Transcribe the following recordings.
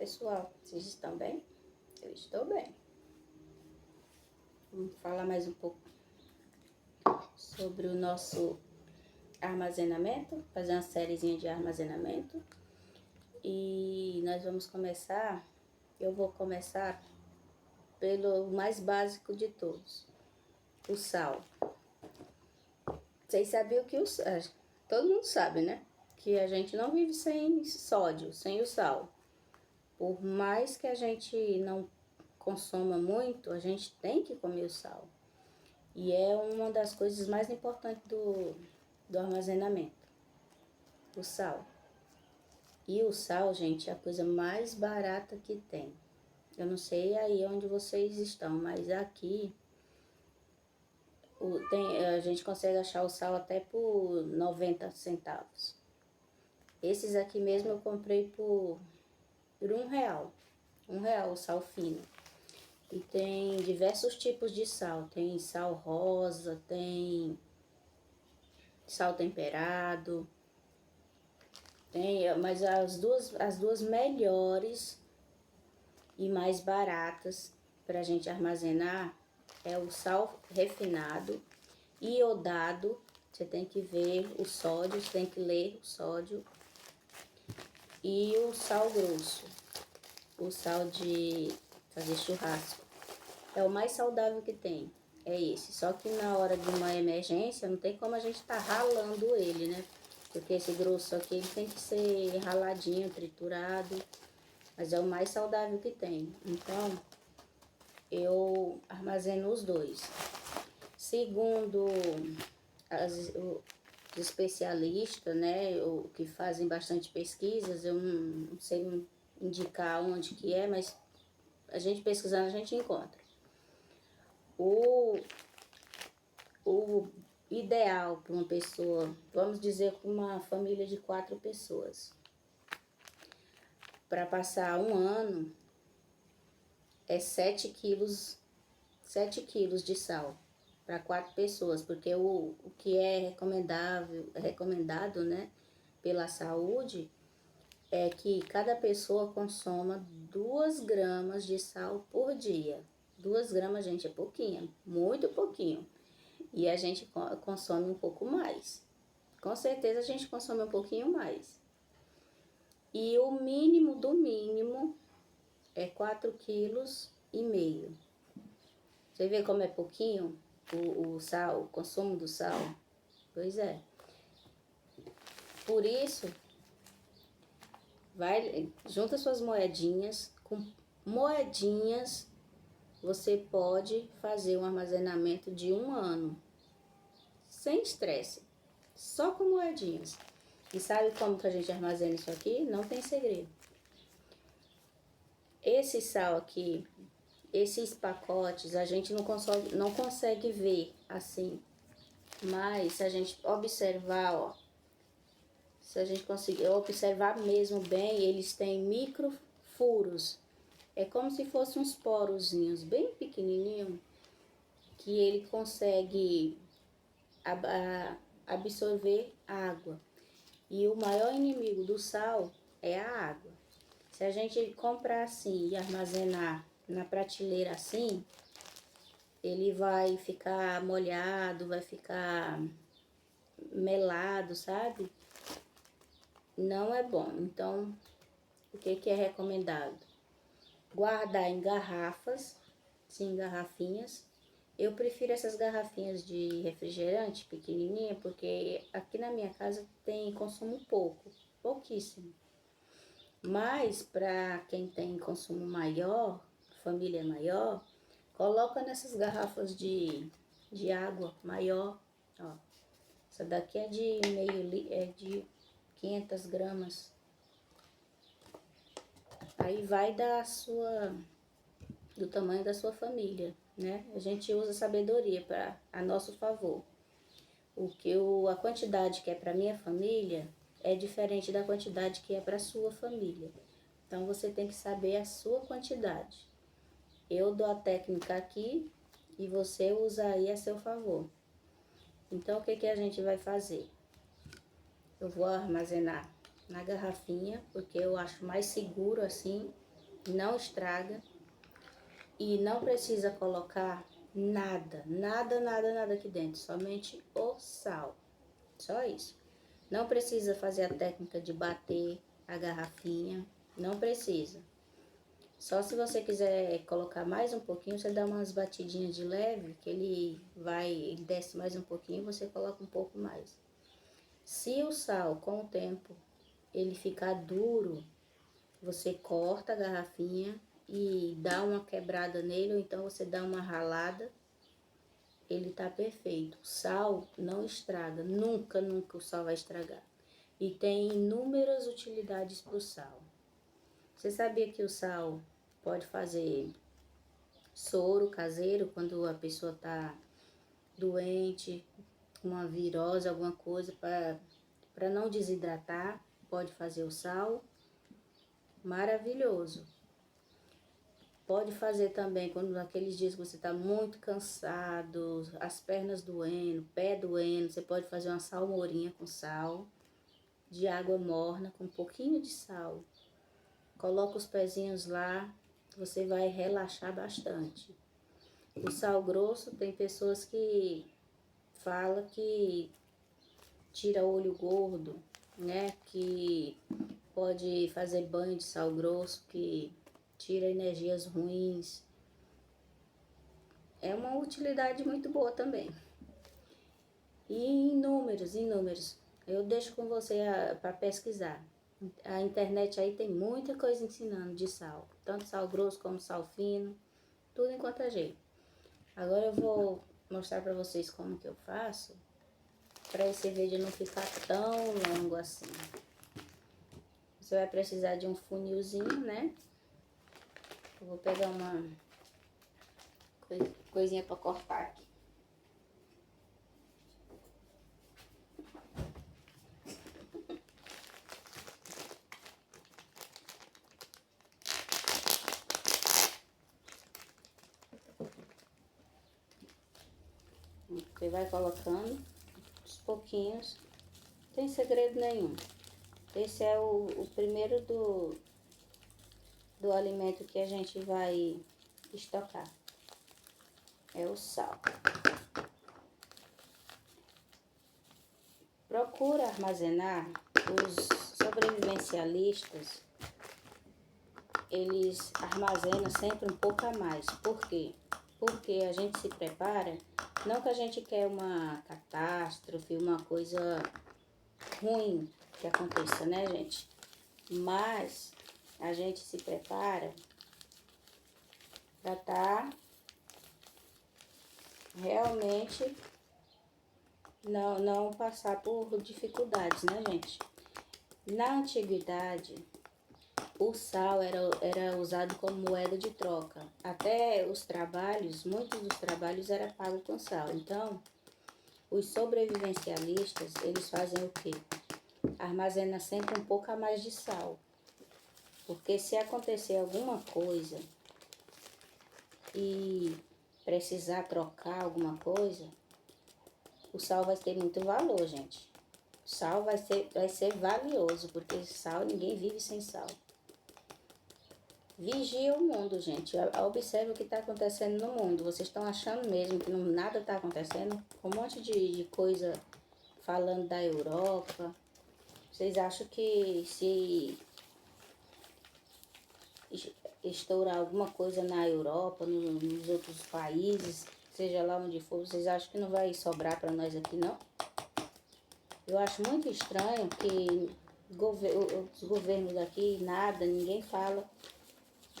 pessoal, vocês estão bem? Eu estou bem. Vamos falar mais um pouco sobre o nosso armazenamento, fazer uma sériezinha de armazenamento. E nós vamos começar, eu vou começar pelo mais básico de todos, o sal. Vocês sabiam que todo mundo sabe, né? Que a gente não vive sem sódio, sem o sal. Por mais que a gente não consoma muito, a gente tem que comer o sal. E é uma das coisas mais importantes do armazenamento, o sal. E o sal, gente, é a coisa mais barata que tem. Eu não sei aí onde vocês estão, mas aqui a gente consegue achar o sal até por 90 centavos. Esses aqui mesmo eu comprei por R$1. R$1 o sal fino. E tem diversos tipos de sal. Tem sal rosa, tem sal temperado. Mas as duas melhores e mais baratas para a gente armazenar é o sal refinado, iodado. Você tem que ver o sódio, você tem que ler o sódio. E o sal grosso, o sal de fazer churrasco. É o mais saudável que tem, é esse. Só que na hora de uma emergência, não tem como a gente tá ralando ele, né? Porque esse grosso aqui, ele tem que ser raladinho, triturado. Mas é o mais saudável que tem. Então, eu armazeno os dois. Segundo os especialistas, né, o que fazem bastante pesquisas, eu não sei indicar onde que é, mas a gente pesquisando, a gente encontra. O ideal para uma pessoa, vamos dizer, com uma família de 4 pessoas, para passar um ano, é 7 quilos de sal para 4 pessoas, porque o que é recomendado, né, pela saúde, é que cada pessoa consoma 2 gramas de sal por dia. 2 gramas, gente, é pouquinho, muito pouquinho. E a gente consome um pouco mais. Com certeza a gente consome um pouquinho mais. E o mínimo do mínimo é 4,5 quilos. Você vê como é pouquinho o sal, o consumo do sal? Pois é. Por isso, junta suas moedinhas. Com moedinhas, você pode fazer um armazenamento de um ano. Sem estresse. Só com moedinhas. E sabe como que a gente armazena isso aqui? Não tem segredo. Esse sal aqui, esses pacotes, a gente não consegue ver assim. Mas se a gente observar, ó, se a gente conseguir observar mesmo bem, eles têm micro furos. É como se fossem uns porozinhos bem pequenininhos, que ele consegue absorver água. E o maior inimigo do sal é a água. Se a gente comprar assim e armazenar na prateleira assim, ele vai ficar molhado, vai ficar melado, sabe? Não é bom. Então, o que é recomendado? Guardar em garrafas, sim, garrafinhas. Eu prefiro essas garrafinhas de refrigerante pequenininha, porque aqui na minha casa tem consumo pouquíssimo. Mas para quem tem consumo maior, família maior, coloca nessas garrafas de água maior, ó. Essa daqui é de 500 gramas. Aí vai do tamanho da sua família, né? A gente usa sabedoria a nosso favor. A quantidade que é para minha família é diferente da quantidade que é para sua família. Então você tem que saber a sua quantidade. Eu dou a técnica aqui e você usa aí a seu favor. Então o que a gente vai fazer? Eu vou armazenar na garrafinha, porque eu acho mais seguro assim. não estraga e não precisa colocar nada aqui dentro, somente o sal, só isso. Não precisa fazer a técnica de bater a garrafinha, não precisa. Só se você quiser colocar mais um pouquinho, você dá umas batidinhas de leve, que ele desce mais um pouquinho, você coloca um pouco mais. Se o sal, com o tempo, ele ficar duro, você corta a garrafinha e dá uma quebrada nele, ou então você dá uma ralada, ele tá perfeito. O sal não estraga, nunca o sal vai estragar. E tem inúmeras utilidades pro sal. Você sabia que o sal pode fazer soro caseiro quando a pessoa tá doente, uma virose, alguma coisa, para não desidratar, pode fazer o sal. Maravilhoso. Pode fazer também quando naqueles dias que você está muito cansado, as pernas doendo, pé doendo, você pode fazer uma salmourinha com sal, de água morna, com um pouquinho de sal. Coloca os pezinhos lá, você vai relaxar bastante. O sal grosso, tem pessoas que falam que tira olho gordo, né? Que pode fazer banho de sal grosso, que tira energias ruins. É uma utilidade muito boa também. E inúmeros. Eu deixo com você para pesquisar. A internet aí tem muita coisa ensinando de sal. Tanto sal grosso como sal fino. Tudo enquanto é jeito. Agora eu vou mostrar para vocês como que eu faço. Para esse vídeo não ficar tão longo assim. Você vai precisar de um funilzinho, né? Eu vou pegar uma coisinha para cortar aqui. Você vai colocando aos pouquinhos, não tem segredo nenhum. Esse é o primeiro do alimento que a gente vai estocar. É o sal. Procura armazenar. Os sobrevivencialistas, eles armazenam sempre um pouco a mais. Por quê? Porque a gente se prepara, não que a gente quer uma catástrofe, uma coisa ruim que aconteça, né, gente? Mas a gente se prepara para estar realmente não passar por dificuldades, né, gente? Na antiguidade, o sal era usado como moeda de troca. Até os trabalhos, muitos dos trabalhos era pago com sal. Então, os sobrevivencialistas, eles fazem o quê? Armazena sempre um pouco a mais de sal. Porque se acontecer alguma coisa e precisar trocar alguma coisa, o sal vai ter muito valor, gente. O sal vai ser valioso, porque sal, ninguém vive sem sal. Vigia o mundo, gente. Observe o que está acontecendo no mundo. Vocês estão achando mesmo que nada está acontecendo? Um monte de coisa falando da Europa. Vocês acham que se estourar alguma coisa na Europa, nos outros países, seja lá onde for, vocês acham que não vai sobrar para nós aqui, não? Eu acho muito estranho que os governos daqui, ninguém fala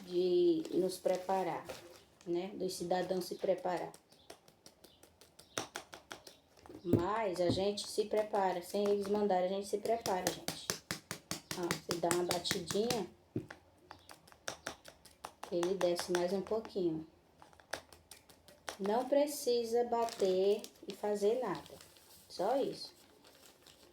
de nos preparar, né? Dos cidadãos se preparar. Mas a gente se prepara, sem eles mandarem, a gente se prepara, gente. Ó, você dá uma batidinha, ele desce mais um pouquinho. Não precisa bater e fazer nada, só isso.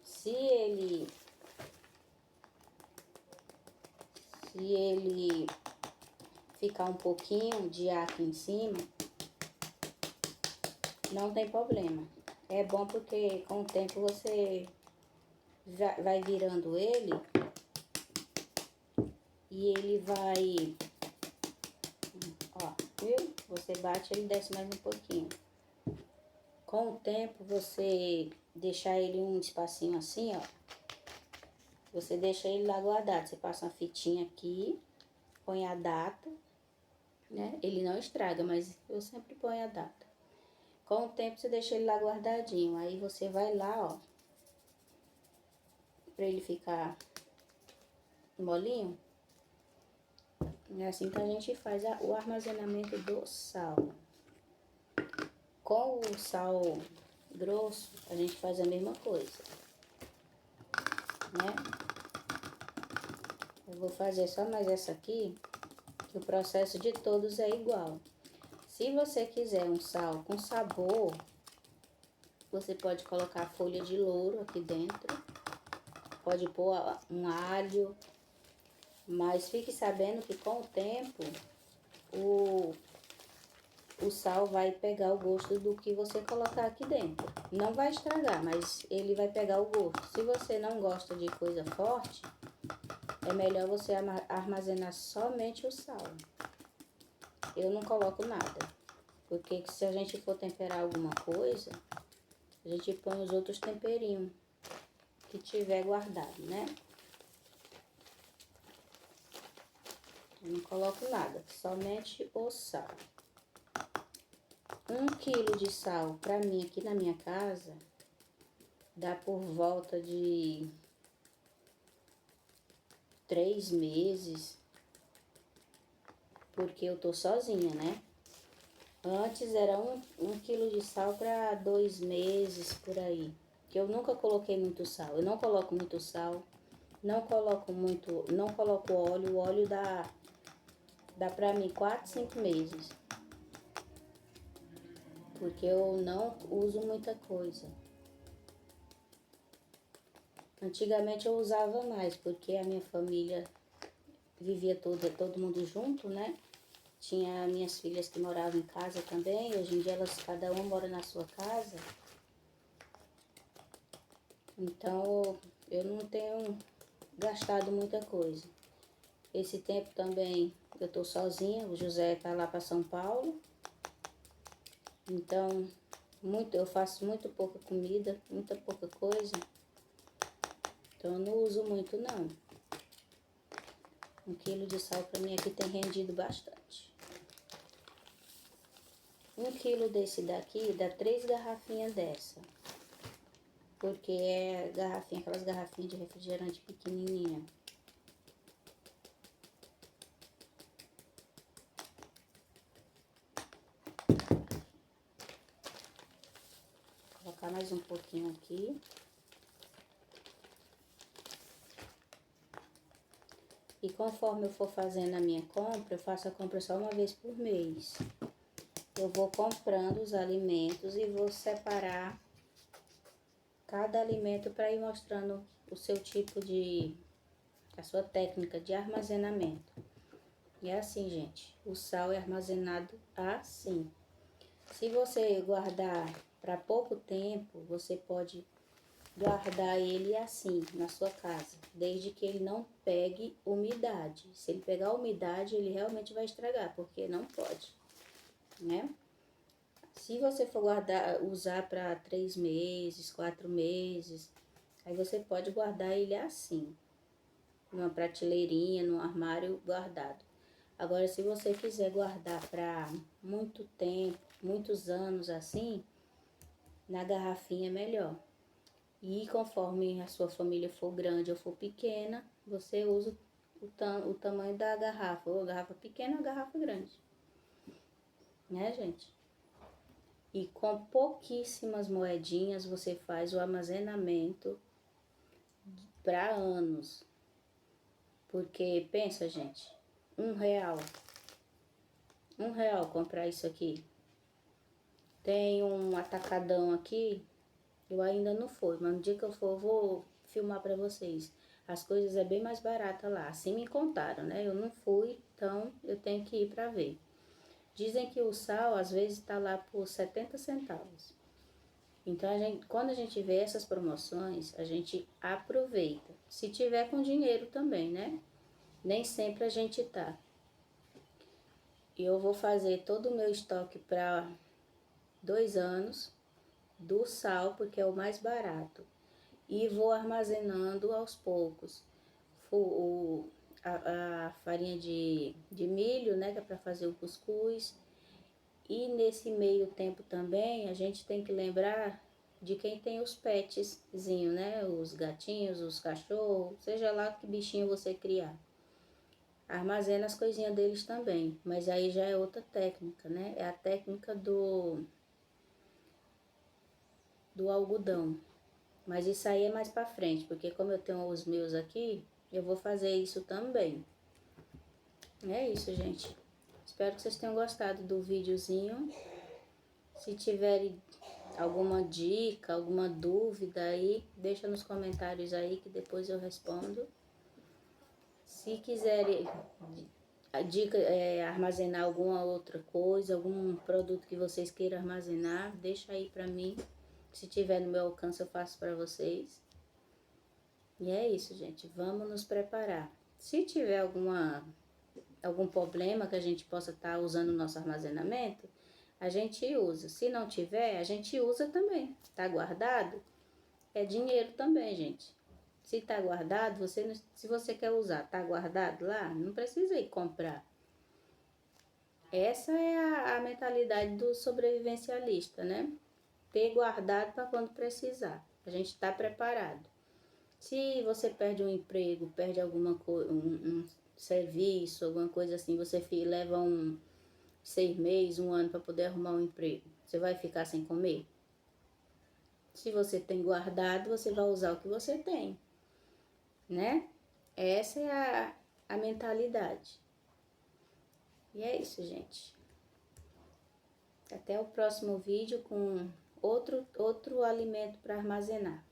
Se ele ficar um pouquinho de ar aqui em cima, não tem problema. É bom porque com o tempo você vai virando ele e ele vai viu? Você bate, ele desce mais um pouquinho. Com o tempo, você deixar ele um espacinho assim, ó. Você deixa ele lá guardado. Você passa uma fitinha aqui, põe a data, né? Ele não estraga, mas eu sempre ponho a data. Com o tempo, você deixa ele lá guardadinho. Aí você vai lá, ó. Pra ele ficar molinho. É assim que a gente faz o armazenamento do sal. Com o sal grosso, a gente faz a mesma coisa, né? Eu vou fazer só mais essa aqui, que o processo de todos é igual. Se você quiser um sal com sabor, você pode colocar folha de louro aqui dentro. Pode pôr um alho. Mas fique sabendo que com o tempo, o sal vai pegar o gosto do que você colocar aqui dentro. Não vai estragar, mas ele vai pegar o gosto. Se você não gosta de coisa forte, é melhor você armazenar somente o sal. Eu não coloco nada, porque se a gente for temperar alguma coisa, a gente põe os outros temperinhos que tiver guardado, né? Eu não coloco nada, somente o sal. 1 quilo de sal, pra mim, aqui na minha casa, dá por volta de 3 meses, porque eu tô sozinha, né? Antes era um quilo de sal para 2 meses, por aí. Que eu nunca coloquei muito sal. Eu não coloco muito sal, não coloco óleo. O óleo dá pra mim 4, 5 meses. Porque eu não uso muita coisa. Antigamente eu usava mais, porque a minha família vivia todo mundo junto, né? Tinha minhas filhas que moravam em casa também. Hoje em dia cada uma mora na sua casa. Então eu não tenho gastado muita coisa. Esse tempo também eu tô sozinha, o José tá lá para São Paulo. Então eu faço muito pouca comida, muita pouca coisa. Então eu não uso muito não. 1 quilo de sal para mim aqui tem rendido bastante. 1 quilo desse daqui dá 3 garrafinhas dessa. Porque é garrafinha, aquelas garrafinhas de refrigerante pequenininha. Vou colocar mais um pouquinho aqui. E conforme eu for fazendo a minha compra, eu faço a compra só uma vez por mês. Eu vou comprando os alimentos e vou separar cada alimento para ir mostrando o seu a sua técnica de armazenamento. E é assim, gente, o sal é armazenado assim. Se você guardar para pouco tempo, você pode guardar ele assim na sua casa, desde que ele não pegue umidade. Se ele pegar umidade, ele realmente vai estragar, porque não pode, né? Se você for usar para 3 meses, 4 meses, aí você pode guardar ele assim, numa prateleirinha, num armário guardado. Agora, se você quiser guardar para muito tempo, muitos anos assim, na garrafinha é melhor. E conforme a sua família for grande ou for pequena, você usa o tamanho da garrafa, ou garrafa pequena ou garrafa grande. Né, gente? E com pouquíssimas moedinhas você faz o armazenamento para anos. Porque, pensa, gente, R$ 1. R$ 1 comprar isso aqui. Tem um atacadão aqui. Eu ainda não fui, mas no dia que eu for, eu vou filmar pra vocês. As coisas é bem mais barata lá, assim me contaram, né? Eu não fui, então eu tenho que ir pra ver. Dizem que o sal, às vezes, tá lá por 70 centavos. Então, quando a gente vê essas promoções, a gente aproveita. Se tiver com dinheiro também, né? Nem sempre a gente tá. eu vou fazer todo o meu estoque para 2 anos do sal, porque é o mais barato. E vou armazenando aos poucos. A farinha de milho, né, que é para fazer o cuscuz. E nesse meio tempo também, a gente tem que lembrar de quem tem os petzinhos, né? Os gatinhos, os cachorros, seja lá que bichinho você criar. Armazena as coisinhas deles também, mas aí já é outra técnica, né? É a técnica do algodão. Mas isso aí é mais pra frente, porque como eu tenho os meus aqui, eu vou fazer isso também. É isso, gente. Espero que vocês tenham gostado do videozinho. Se tiverem alguma dica, alguma dúvida aí, deixa nos comentários aí que depois eu respondo. Se quiserem a dica armazenar alguma outra coisa, algum produto que vocês queiram armazenar, deixa aí pra mim. Se tiver no meu alcance eu faço pra vocês. E é isso, gente. Vamos nos preparar. Se tiver algum problema que a gente possa estar usando o nosso armazenamento, a gente usa. Se não tiver, a gente usa também. Tá guardado? É dinheiro também, gente. Se tá guardado, se você quer usar, tá guardado lá, não precisa ir comprar. Essa é a mentalidade do sobrevivencialista, né? Ter guardado para quando precisar. A gente tá preparado. Se você perde um emprego, perde alguma coisa, um serviço, alguma coisa assim, você leva 6 meses, 1 ano para poder arrumar um emprego. Você vai ficar sem comer? Se você tem guardado, você vai usar o que você tem, né? Essa é a mentalidade. E é isso, gente. Até o próximo vídeo com outro alimento para armazenar.